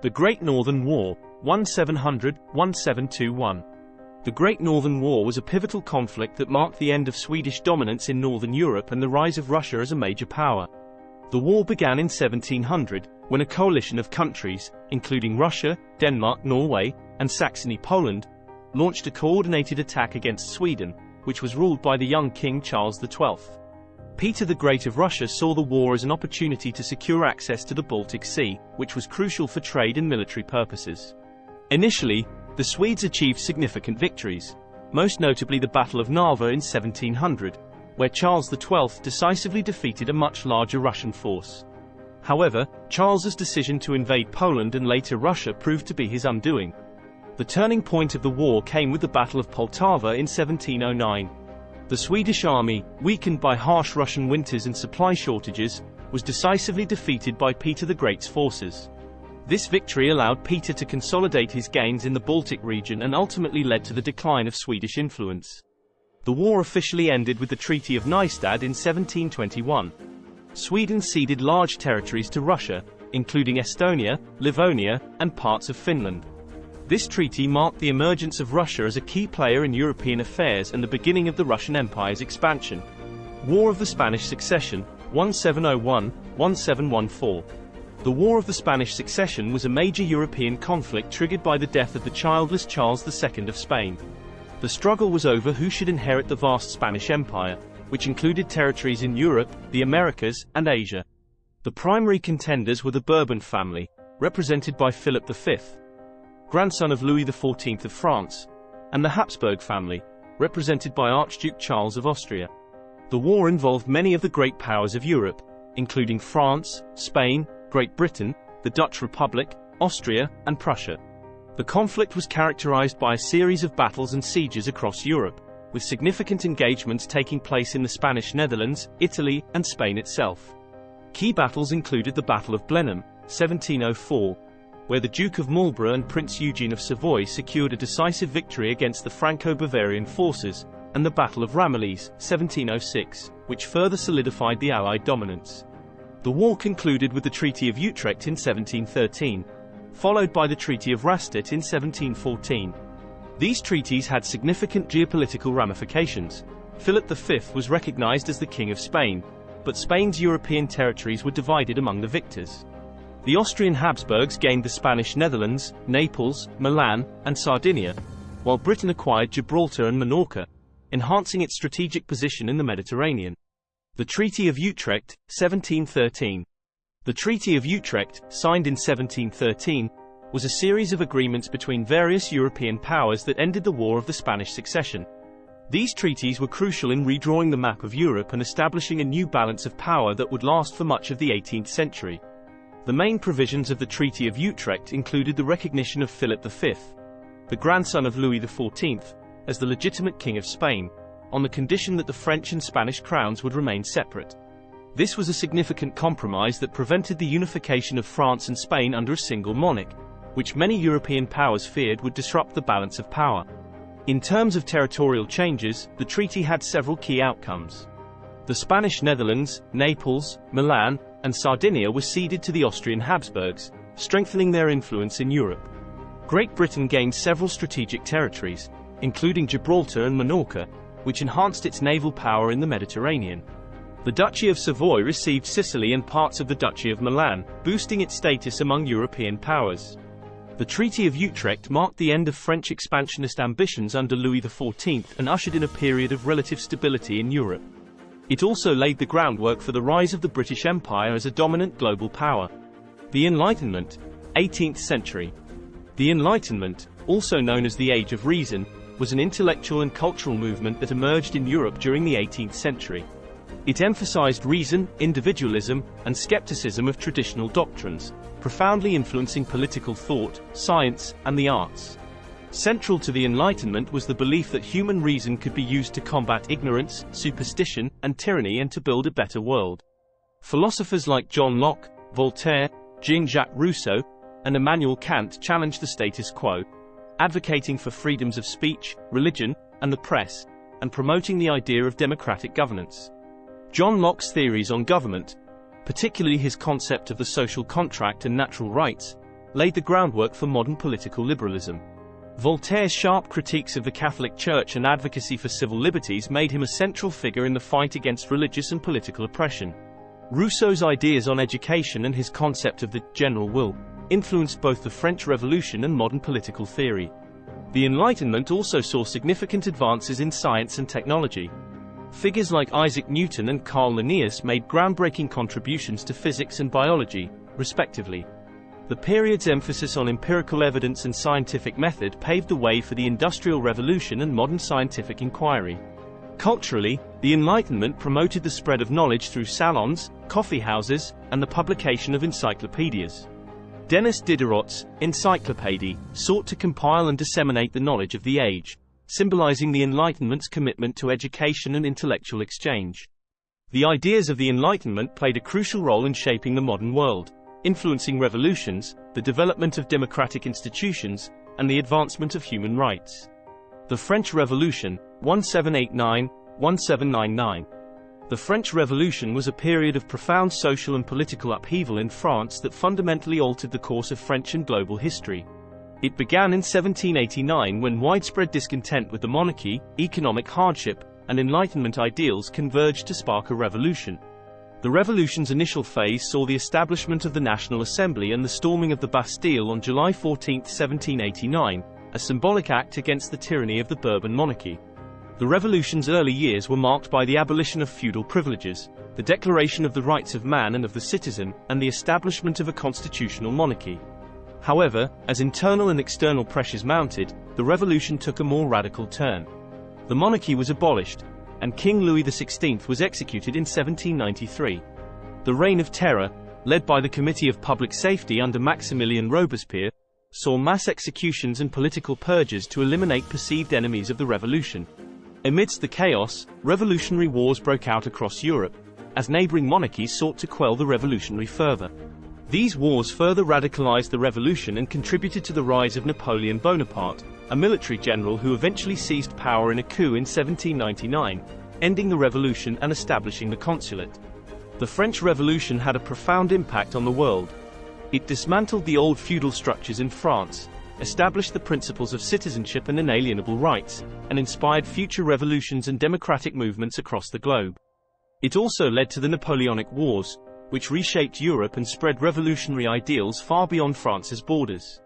The Great Northern War, 1700–1721. The Great Northern War was a pivotal conflict that marked the end of Swedish dominance in Northern Europe and the rise of Russia as a major power. The war began in 1700, when a coalition of countries, including Russia, Denmark, Norway, and Saxony, Poland, launched a coordinated attack against Sweden, which was ruled by the young King Charles XII. Peter the Great of Russia saw the war as an opportunity to secure access to the Baltic Sea, which was crucial for trade and military purposes. Initially, the Swedes achieved significant victories, most notably the Battle of Narva in 1700, where Charles XII decisively defeated a much larger Russian force. However, Charles's decision to invade Poland and later Russia proved to be his undoing. The turning point of the war came with the Battle of Poltava in 1709. The Swedish army, weakened by harsh Russian winters and supply shortages, was decisively defeated by Peter the Great's forces. This victory allowed Peter to consolidate his gains in the Baltic region and ultimately led to the decline of Swedish influence. The war officially ended with the Treaty of Nystad in 1721. Sweden ceded large territories to Russia, including Estonia, Livonia, and parts of Finland. This treaty marked the emergence of Russia as a key player in European affairs and the beginning of the Russian Empire's expansion. War of the Spanish Succession, 1701–1714. The War of the Spanish Succession was a major European conflict triggered by the death of the childless Charles II of Spain. The struggle was over who should inherit the vast Spanish Empire, which included territories in Europe, the Americas, and Asia. The primary contenders were the Bourbon family, represented by Philip V, grandson of Louis XIV of France, and the Habsburg family, represented by Archduke Charles of Austria. The war involved many of the great powers of Europe, including France, Spain, Great Britain, the Dutch Republic, Austria, and Prussia. The conflict was characterized by a series of battles and sieges across Europe, with significant engagements taking place in the Spanish Netherlands, Italy, and Spain itself. Key battles included the Battle of Blenheim, 1704, where the Duke of Marlborough and Prince Eugene of Savoy secured a decisive victory against the Franco-Bavarian forces, and the Battle of Ramillies, 1706, which further solidified the Allied dominance. The war concluded with the Treaty of Utrecht in 1713, followed by the Treaty of Rastatt in 1714. These treaties had significant geopolitical ramifications. Philip V was recognized as the King of Spain, but Spain's European territories were divided among the victors. The Austrian Habsburgs gained the Spanish Netherlands, Naples, Milan, and Sardinia, while Britain acquired Gibraltar and Minorca, enhancing its strategic position in the Mediterranean. The Treaty of Utrecht, 1713. The Treaty of Utrecht, signed in 1713, was a series of agreements between various European powers that ended the War of the Spanish Succession. These treaties were crucial in redrawing the map of Europe and establishing a new balance of power that would last for much of the 18th century. The main provisions of the Treaty of Utrecht included the recognition of Philip V, the grandson of Louis XIV, as the legitimate King of Spain, on the condition that the French and Spanish crowns would remain separate. This was a significant compromise that prevented the unification of France and Spain under a single monarch, which many European powers feared would disrupt the balance of power. In terms of territorial changes, the treaty had several key outcomes. The Spanish Netherlands, Naples, Milan, and Sardinia were ceded to the Austrian Habsburgs, strengthening their influence in Europe. Great Britain gained several strategic territories, including Gibraltar and Minorca, which enhanced its naval power in the Mediterranean. The Duchy of Savoy received Sicily and parts of the Duchy of Milan, boosting its status among European powers. The Treaty of Utrecht marked the end of French expansionist ambitions under Louis XIV and ushered in a period of relative stability in Europe. It also laid the groundwork for the rise of the British Empire as a dominant global power. The Enlightenment, 18th century. The Enlightenment, also known as the Age of Reason, was an intellectual and cultural movement that emerged in Europe during the 18th century. It emphasized reason, individualism, and skepticism of traditional doctrines, profoundly influencing political thought, science, and the arts. Central to the Enlightenment was the belief that human reason could be used to combat ignorance, superstition, and tyranny and to build a better world. Philosophers like John Locke, Voltaire, Jean-Jacques Rousseau, and Immanuel Kant challenged the status quo, advocating for freedoms of speech, religion, and the press, and promoting the idea of democratic governance. John Locke's theories on government, particularly his concept of the social contract and natural rights, laid the groundwork for modern political liberalism. Voltaire's sharp critiques of the Catholic Church and advocacy for civil liberties made him a central figure in the fight against religious and political oppression. Rousseau's ideas on education and his concept of the general will influenced both the French Revolution and modern political theory. The Enlightenment also saw significant advances in science and technology. Figures like Isaac Newton and Carl Linnaeus made groundbreaking contributions to physics and biology, respectively. The period's emphasis on empirical evidence and scientific method paved the way for the Industrial Revolution and modern scientific inquiry. Culturally, the Enlightenment promoted the spread of knowledge through salons, coffee houses, and the publication of encyclopedias. Denis Diderot's Encyclopédie sought to compile and disseminate the knowledge of the age, symbolizing the Enlightenment's commitment to education and intellectual exchange. The ideas of the Enlightenment played a crucial role in shaping the modern world, influencing revolutions, the development of democratic institutions, and the advancement of human rights. The French Revolution, 1789–1799. The French Revolution was a period of profound social and political upheaval in France that fundamentally altered the course of French and global history. It began in 1789 when widespread discontent with the monarchy, economic hardship, and Enlightenment ideals converged to spark a revolution. The revolution's initial phase saw the establishment of the National Assembly and the storming of the Bastille on July 14, 1789, a symbolic act against the tyranny of the Bourbon monarchy. The revolution's early years were marked by the abolition of feudal privileges, the declaration of the rights of man and of the citizen, and the establishment of a constitutional monarchy. However, as internal and external pressures mounted, the revolution took a more radical turn. The monarchy was abolished, and King Louis XVI was executed in 1793. The Reign of Terror, led by the Committee of Public Safety under Maximilien Robespierre, saw mass executions and political purges to eliminate perceived enemies of the revolution. Amidst the chaos, revolutionary wars broke out across Europe, as neighboring monarchies sought to quell the revolutionary fervor. These wars further radicalized the revolution and contributed to the rise of Napoleon Bonaparte, a military general who eventually seized power in a coup in 1799, ending the revolution and establishing the consulate. The French Revolution had a profound impact on the world. It dismantled the old feudal structures in France, established the principles of citizenship and inalienable rights, and inspired future revolutions and democratic movements across the globe. It also led to the Napoleonic Wars, which reshaped Europe and spread revolutionary ideals far beyond France's borders.